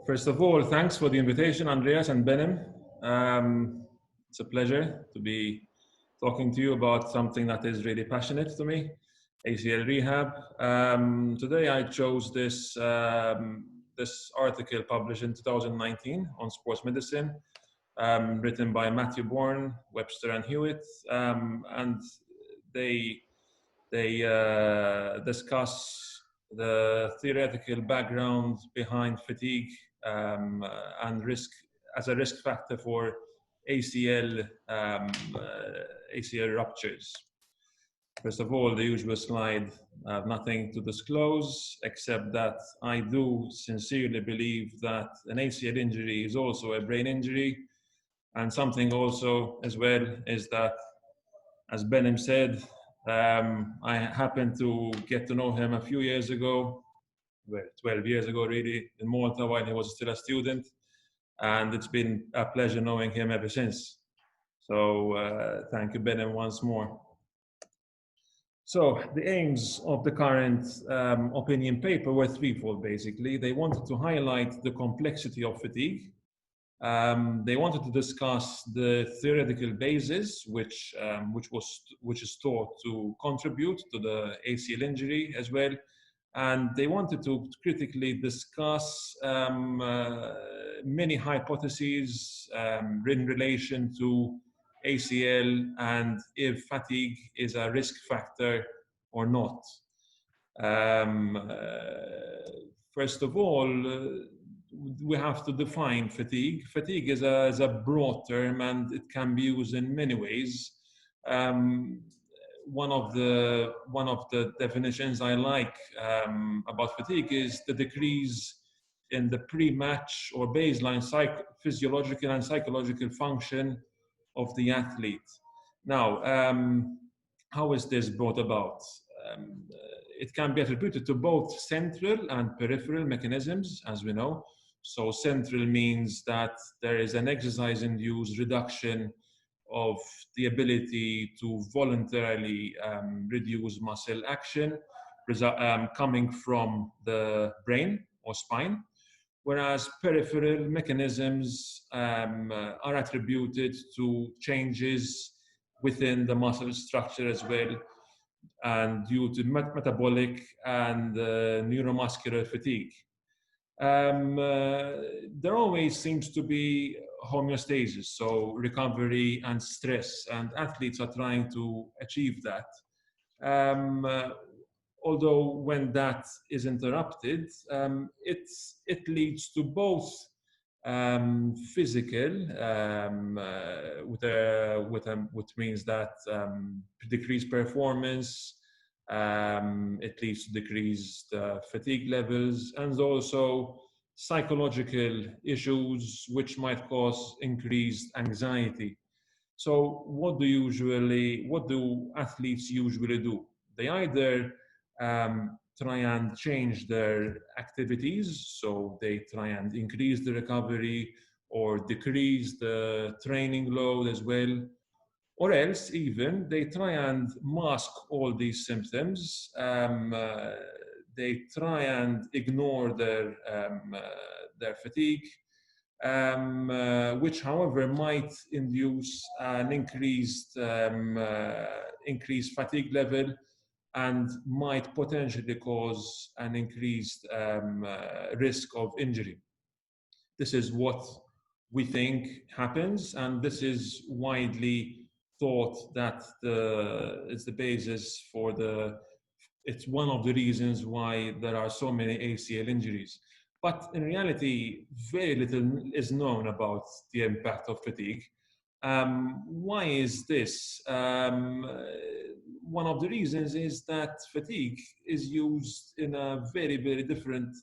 First of all, thanks for the invitation, Andreas and Benim. It's a pleasure to be talking to you about something that is really passionate to me, ACL rehab. Today I chose this, this article published in 2019 on sports medicine, written by Matthew Bourne, Webster and Hewett, and they discuss the theoretical background behind fatigue and risk as a risk factor for ACL ruptures. First of all, the usual slide. I have nothing to disclose except that I do sincerely believe that an ACL injury is also a brain injury, and something also as well is that, as Benim said, I happened to get to know him a few years ago, well, 12 years ago really, in Malta while he was still a student. And it's been a pleasure knowing him ever since. So thank you, Benim, once more. So the aims of the current opinion paper were threefold, basically. They wanted to highlight the complexity of fatigue. They wanted to discuss the theoretical basis, which is thought to contribute to the ACL injury as well. And they wanted to critically discuss many hypotheses in relation to ACL and if fatigue is a risk factor or not. First of all, we have to define fatigue. Fatigue is a broad term and it can be used in many ways. One of the definitions I like about fatigue is the decrease in the pre-match or baseline physiological and psychological function of the athlete. Now, how is this brought about? It can be attributed to both central and peripheral mechanisms, as we know. So central means that there is an exercise-induced reduction of the ability to voluntarily reduce muscle action coming from the brain or spine, whereas peripheral mechanisms are attributed to changes within the muscle structure as well, and due to metabolic and neuromuscular fatigue. There always seems to be homeostasis, so recovery and stress, and athletes are trying to achieve that. Although when that is interrupted, it leads to both physical, which means that decreased performance, it leads to decreased fatigue levels, and also psychological issues which might cause increased anxiety. So what do athletes usually do? They either try and change their activities, so they try and increase the recovery or decrease the training load as well, or else even they try and mask all these symptoms. They try and ignore their fatigue, which, however, might induce an increased fatigue level and might potentially cause an increased risk of injury. This is what we think happens, and this is widely thought that it's the basis for it's one of the reasons why there are so many ACL injuries. But in reality, very little is known about the impact of fatigue. Why is this? One of the reasons is that fatigue is used in a very, very different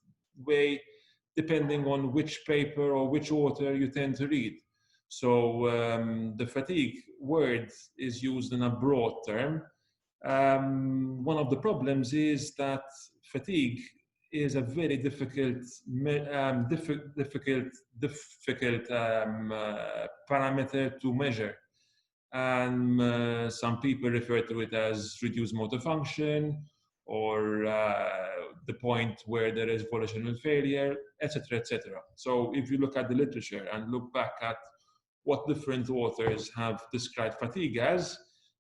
way depending on which paper or which author you tend to read. So the fatigue word is used in a broad term. One of the problems is that fatigue is a very difficult parameter to measure. And some people refer to it as reduced motor function, or the point where there is volitional failure, etc., etc. So if you look at the literature and look back at what different authors have described fatigue as,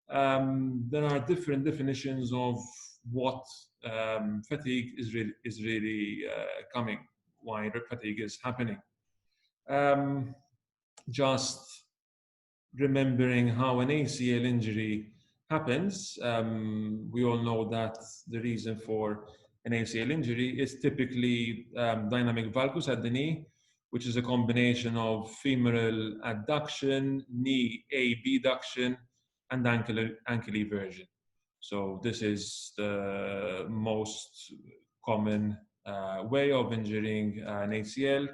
there are different definitions of what fatigue is really coming, why fatigue is happening. Just remembering how an ACL injury happens, we all know that the reason for an ACL injury is typically dynamic valgus at the knee, which is a combination of femoral adduction, knee abduction, and ankle eversion. So this is the most common way of injuring an ACL.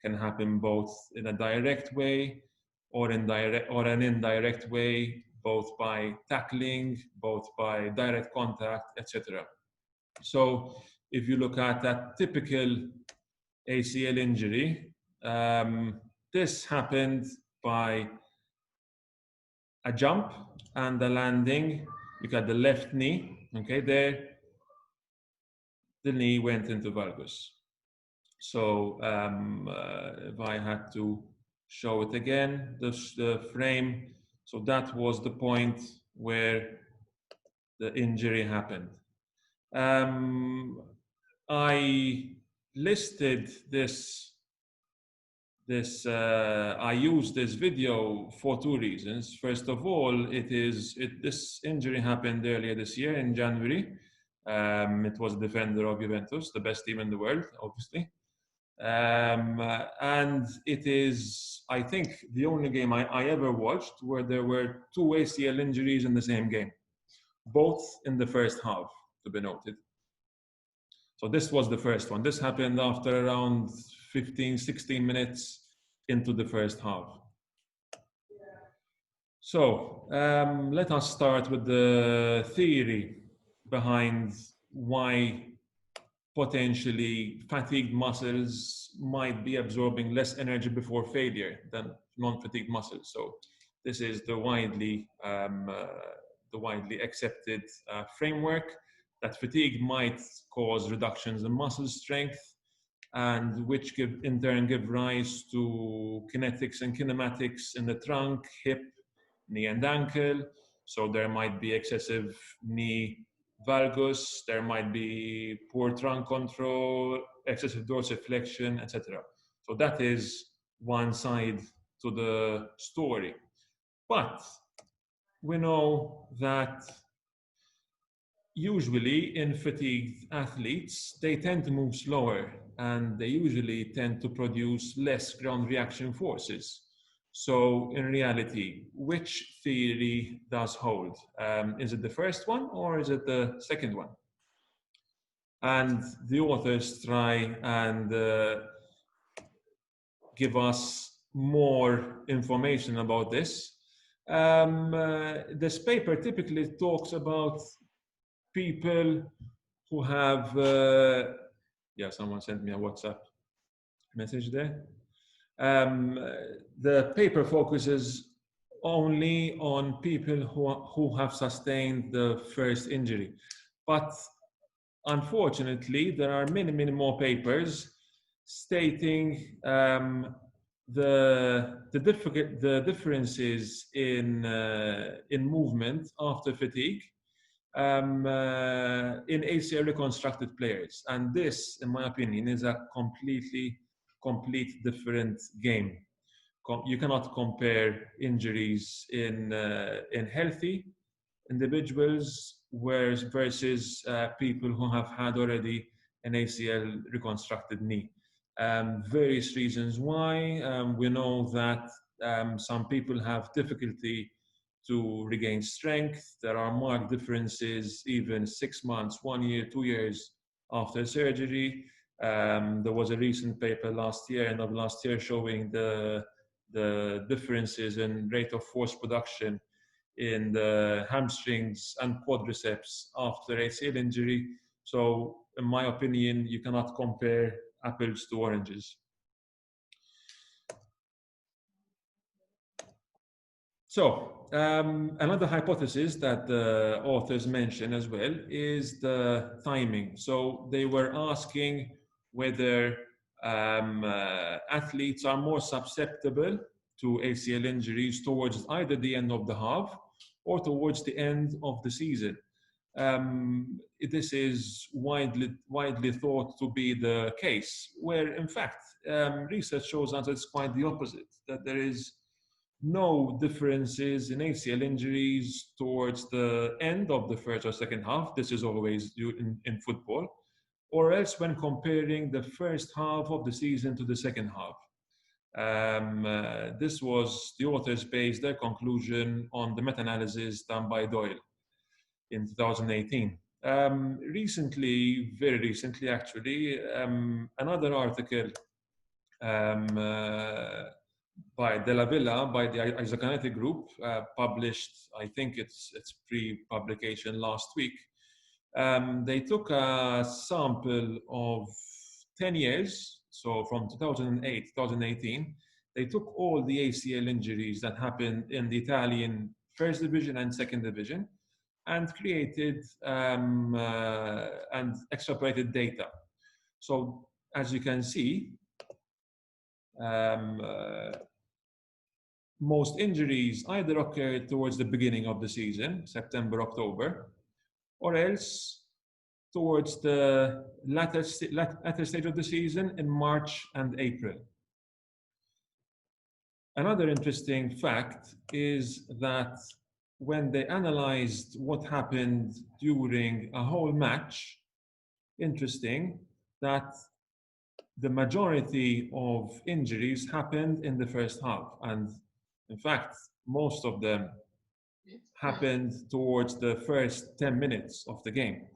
Can happen both in a direct way or an indirect way, both by tackling, both by direct contact, etc. So if you look at that typical ACL injury, this happened by a jump and a landing. You got the left knee, okay, there, the knee went into valgus. So if I had to show it again, the frame, so that was the point where the injury happened. I listed this, I used this video for two reasons. First of all, this injury happened earlier this year in January. It was a defender of Juventus, the best team in the world, obviously. And it is, I think, the only game I ever watched where there were two ACL injuries in the same game, both in the first half, to be noted. So this was the first one. This happened after around 15, 16 minutes into the first half. So let us start with the theory behind why potentially fatigued muscles might be absorbing less energy before failure than non-fatigued muscles. So this is the widely accepted framework that fatigue might cause reductions in muscle strength, and which in turn give rise to kinetics and kinematics in the trunk, hip, knee and ankle. So there might be excessive knee valgus, there might be poor trunk control, excessive dorsiflexion, etc. So that is one side to the story. But we know that usually in fatigued athletes, they tend to move slower and they usually tend to produce less ground reaction forces. So in reality, which theory does hold? Is it the first one or is it the second one? And the authors try and give us more information about this. This paper typically talks about people who have, yeah, someone sent me a WhatsApp message there. The paper focuses only on people who have sustained the first injury. But unfortunately, there are many, many more papers stating the differences in movement after fatigue in ACL reconstructed players. And this, in my opinion, is a complete different game. You cannot compare injuries in healthy individuals versus people who have had already an ACL reconstructed knee. Various reasons why. We know that some people have difficulty to regain strength. There are marked differences even 6 months, 1 year, 2 years after surgery. There was a recent paper end of last year, showing the differences in rate of force production in the hamstrings and quadriceps after ACL injury. So in my opinion, you cannot compare apples to oranges. So another hypothesis that the authors mention as well is the timing. So they were asking whether athletes are more susceptible to ACL injuries towards either the end of the half or towards the end of the season. This is widely thought to be the case, where in fact research shows us it's quite the opposite, that there is no differences in ACL injuries towards the end of the first or second half. This is always in football, or else when comparing the first half of the season to the second half. This was the authors based their conclusion on the meta-analysis done by Doyle in 2018. Recently, very recently actually, another article by Della Villa, by the isokinetic group, published, I think it's pre-publication last week. They took a sample of 10 years, so from 2008, 2018, they took all the ACL injuries that happened in the Italian first division and second division and created and extrapolated data. So as you can see, most injuries either occurred towards the beginning of the season, September, October, or else towards the latter stage of the season in March and April. Another interesting fact is that when they analyzed what happened during a whole match, interesting that the majority of injuries happened in the first half. And in fact, most of them happened towards the first 10 minutes of the game.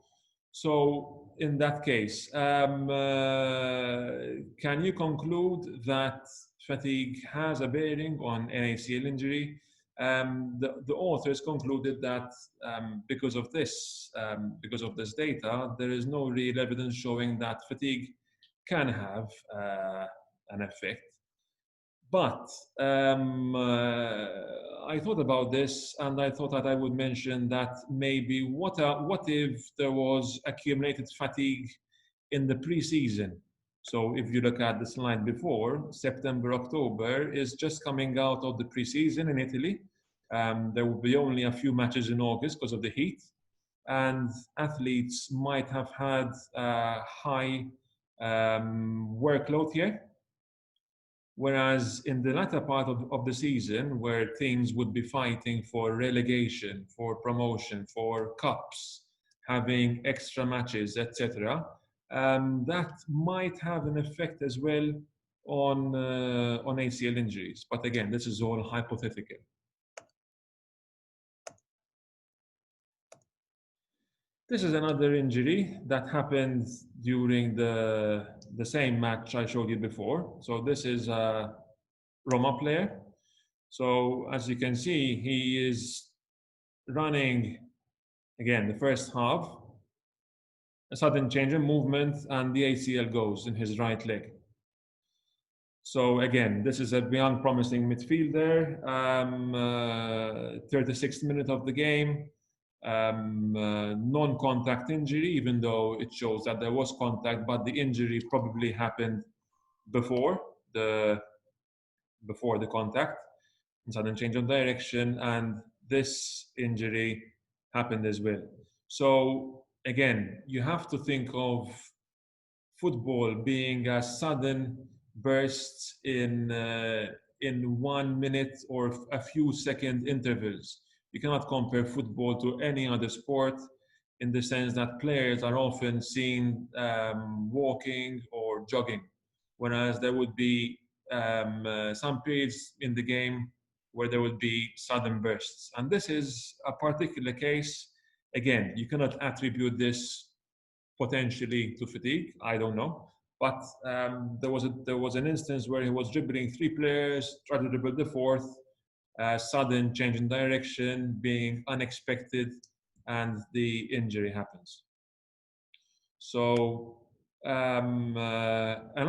So in that case, can you conclude that fatigue has a bearing on an ACL injury? The authors concluded that because of this data, there is no real evidence showing that fatigue can have an effect. But I thought about this, and I thought that I would mention that maybe what if there was accumulated fatigue in the pre-season? So if you look at the slide before, September, October is just coming out of the pre-season in Italy. There will be only a few matches in August because of the heat, and athletes might have had high workload here. Whereas in the latter part of the season, where teams would be fighting for relegation, for promotion, for cups, having extra matches, etc., that might have an effect as well on ACL injuries. But again, this is all hypothetical. This is another injury that happened during the same match I showed you before. So this is a Roma player. So as you can see, he is running, again, the first half, a sudden change in movement, and the ACL goes in his right leg. So again, this is a young, promising midfielder, 36th minute of the game. Non-contact injury, even though it shows that there was contact, but the injury probably happened before the contact, sudden change of direction, and this injury happened as well. So again, you have to think of football being a sudden bursts in 1 minute or a few second intervals. You cannot compare football to any other sport in the sense that players are often seen walking or jogging, whereas there would be some periods in the game where there would be sudden bursts. And this is a particular case. Again, you cannot attribute this potentially to fatigue, I don't know. But there was an instance where he was dribbling 3 players, tried to dribble the 4th, sudden change in direction, being unexpected, and the injury happens. So another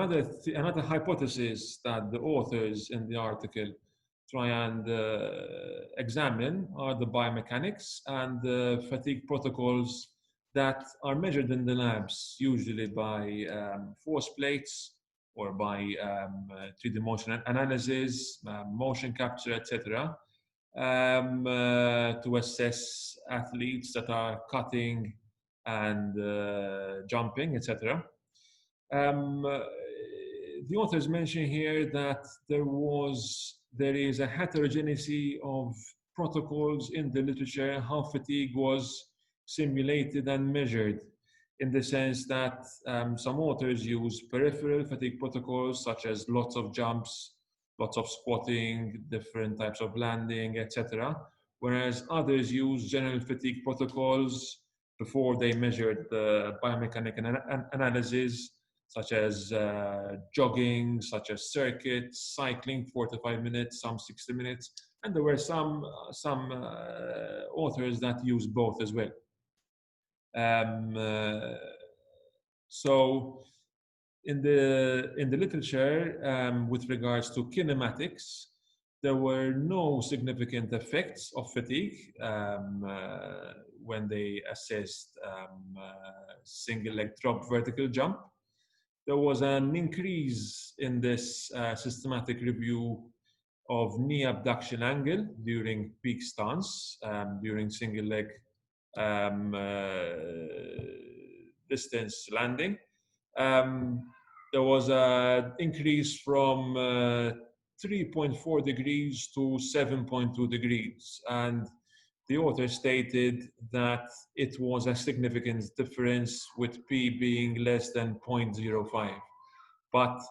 hypothesis that the authors in the article try and examine are the biomechanics and the fatigue protocols that are measured in the labs, usually by force plates or by 3D motion analysis, motion capture, etc., to assess athletes that are cutting and jumping, etc. The authors mention here that there is a heterogeneity of protocols in the literature, how fatigue was simulated and measured, in the sense that some authors use peripheral fatigue protocols, such as lots of jumps, lots of squatting, different types of landing, etc., whereas others use general fatigue protocols before they measured the biomechanical analysis, such as jogging, such as circuits, cycling 4 to 5 minutes, some 60 minutes, and there were some authors that use both as well. So in the literature, with regards to kinematics, there were no significant effects of fatigue when they assessed single leg drop vertical jump. There was an increase in this systematic review of knee abduction angle during peak stance, during single leg distance landing. There was an increase from 3.4 degrees to 7.2 degrees. And the author stated that it was a significant difference, with P being less than 0.05. But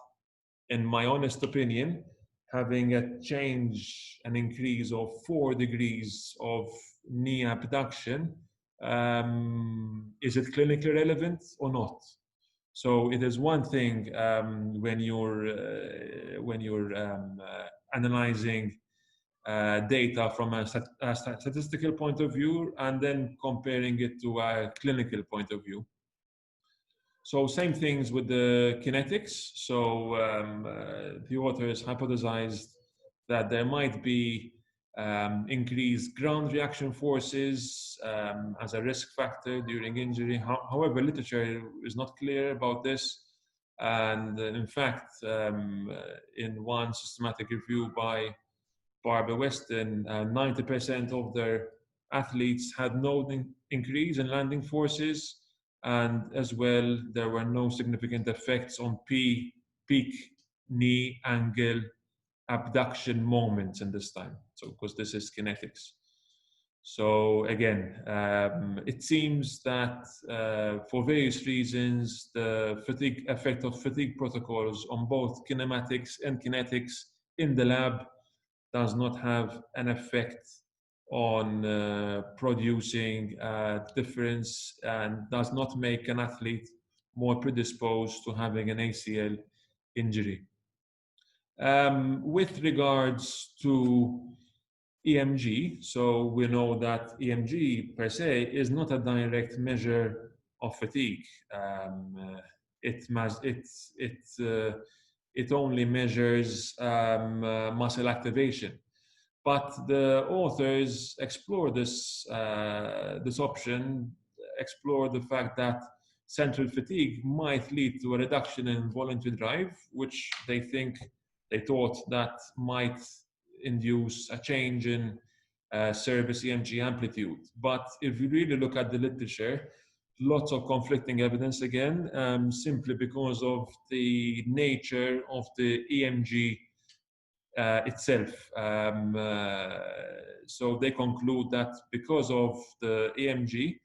in my honest opinion, having a change, an increase of 4 degrees of knee abduction, is it clinically relevant or not? So it is one thing when you're analyzing data from a statistical point of view and then comparing it to a clinical point of view. So same things with the kinetics. So the authors hypothesized that there might be increased ground reaction forces as a risk factor during injury. However, literature is not clear about this. And in fact, in one systematic review by Barbara Weston, 90% of their athletes had no increase in landing forces. And as well, there were no significant effects on peak knee angle abduction moments in this time. So, because this is kinetics. So again, it seems that for various reasons, the effect of fatigue protocols on both kinematics and kinetics in the lab does not have an effect on producing a difference and does not make an athlete more predisposed to having an ACL injury. With regards to EMG, so we know that EMG per se is not a direct measure of fatigue. It only measures muscle activation. But the authors explore this option, explore the fact that central fatigue might lead to a reduction in voluntary drive, which they thought that might induce a change in service EMG amplitude. But if you really look at the literature, lots of conflicting evidence again, simply because of the nature of the EMG itself. So they conclude that because of the EMG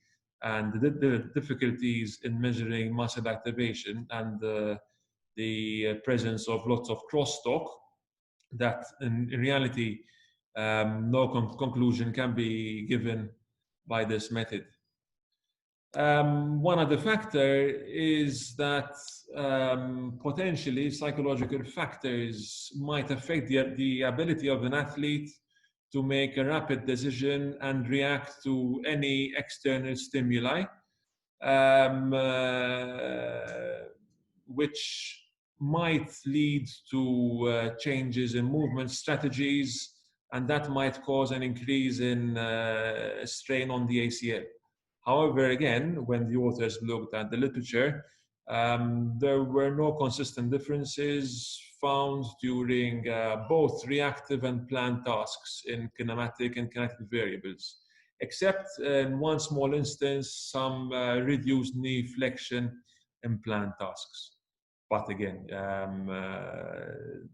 and the difficulties in measuring muscle activation and the presence of lots of crosstalk, that in reality, no conclusion can be given by this method. One other factor is that potentially psychological factors might affect the ability of an athlete to make a rapid decision and react to any external stimuli, which might lead to changes in movement strategies and that might cause an increase in strain on the ACL. However, again, when the authors looked at the literature, there were no consistent differences found during both reactive and planned tasks in kinematic and kinetic variables, except in one small instance, some reduced knee flexion in planned tasks. But again,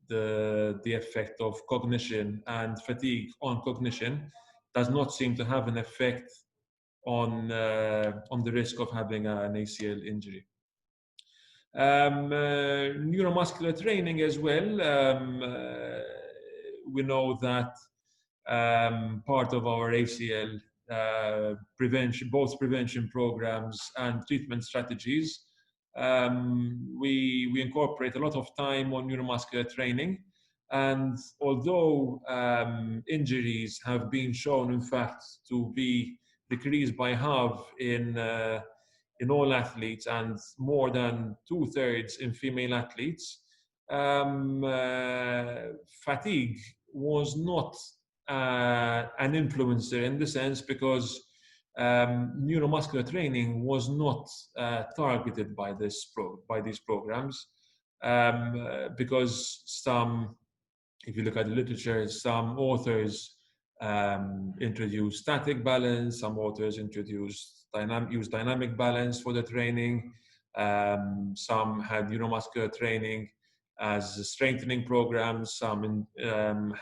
the effect of cognition and fatigue on cognition does not seem to have an effect on the risk of having an ACL injury. Neuromuscular training as well. We know that part of our ACL prevention, both prevention programs and treatment strategies, we incorporate a lot of time on neuromuscular training. And although injuries have been shown, in fact, to be decreased by half in all athletes and more than 2/3 in female athletes, fatigue was not an influencer in the sense because neuromuscular training was not targeted by these programs, because some, if you look at the literature, some authors introduced static balance, some authors introduced dynamic balance for the training, some had neuromuscular training as strengthening programs, some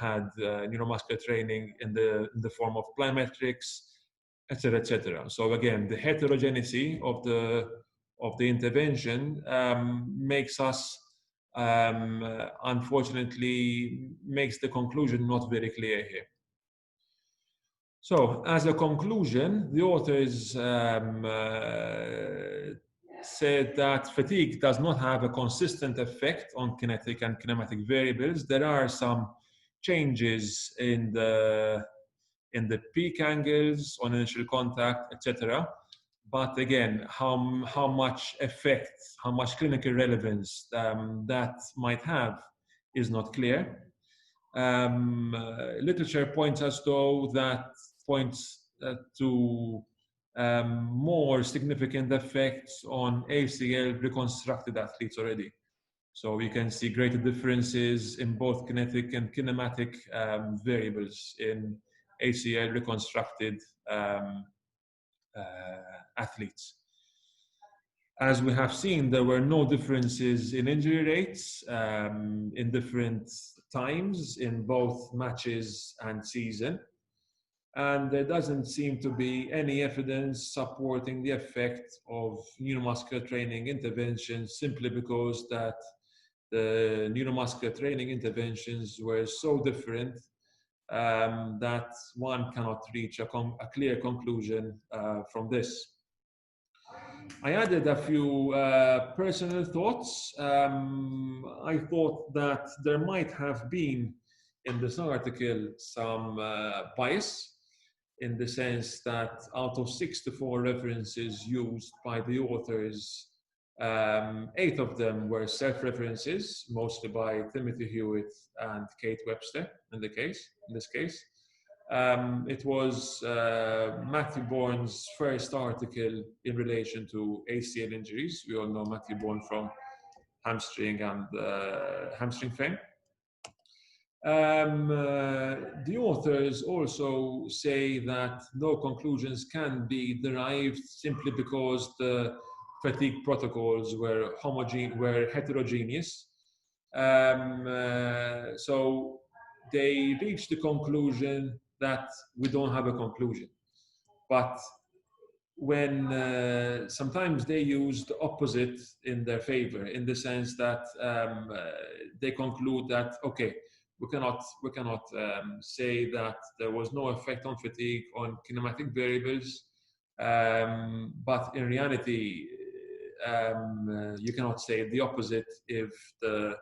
had neuromuscular training in the form of plyometrics, etc., etc. So again, the heterogeneity of the intervention makes us, unfortunately, makes the conclusion not very clear here. So, as a conclusion, the authors said that fatigue does not have a consistent effect on kinetic and kinematic variables. There are some changes in the peak angles on initial contact, etc. But again, how much effect, how much clinical relevance that might have is not clear. Literature points us though that points to more significant effects on ACL reconstructed athletes already. So we can see greater differences in both kinetic and kinematic variables in ACL reconstructed athletes. As we have seen, there were no differences in injury rates in different times in both matches and season. And there doesn't seem to be any evidence supporting the effect of neuromuscular training interventions simply because that the neuromuscular training interventions were so different that one cannot reach a clear conclusion from this. I added a few personal thoughts. I thought that there might have been in this article some bias, in the sense that out of 64 references used by the authors, 8 of them were self-references, mostly by Timothy Hewett and Kate Webster in this case. It was Matthew Bourne's first article in relation to ACL injuries. We all know Matthew Bourne from hamstring and hamstring frame. The authors also say that no conclusions can be derived simply because the fatigue protocols were heterogeneous. So they reached the conclusion that we don't have a conclusion. But when sometimes they use the opposite in their favor, in the sense that they conclude that, okay, we cannot say that there was no effect on fatigue on kinematic variables, but in reality, you cannot say the opposite if the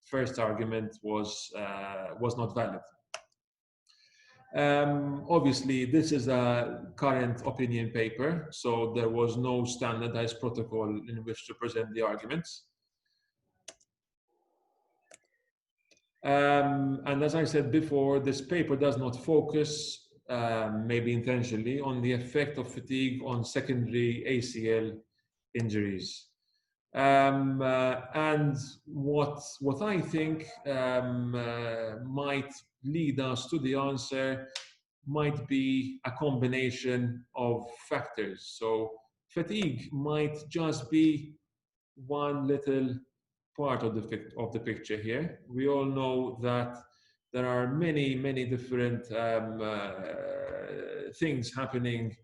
first argument was not valid. Obviously, this is a current opinion paper, so there was no standardized protocol in which to present the arguments. And as I said before, this paper does not focus, maybe intentionally, on the effect of fatigue on secondary ACL injuries. And what I think might lead us to the answer might be a combination of factors. So fatigue might just be one little part of the picture here. We all know that there are many different things happening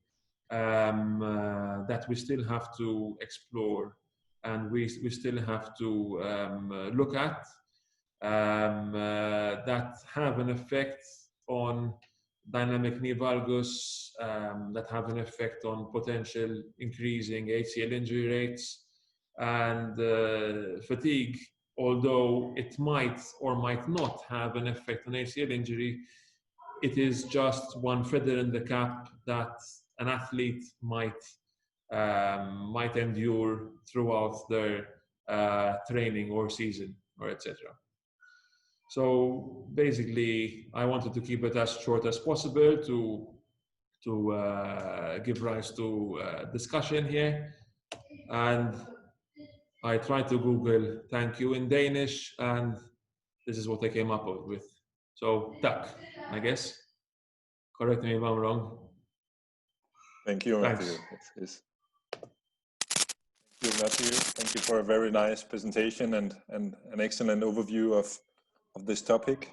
that we still have to explore, and we still have to look at that have an effect on dynamic knee valgus, that have an effect on potential increasing ACL injury rates, and fatigue, although it might or might not have an effect on ACL injury, it is just one feather in the cap that an athlete might endure throughout their training or season or etc. So basically, I wanted to keep it as short as possible to give rise to discussion here. And I tried to Google thank you in Danish, and this is what I came up with. So, tack, I guess. Correct me if I'm wrong. Thank you, Matthew. Thank you, Matthew. Thank you for a very nice presentation and an excellent overview of this topic.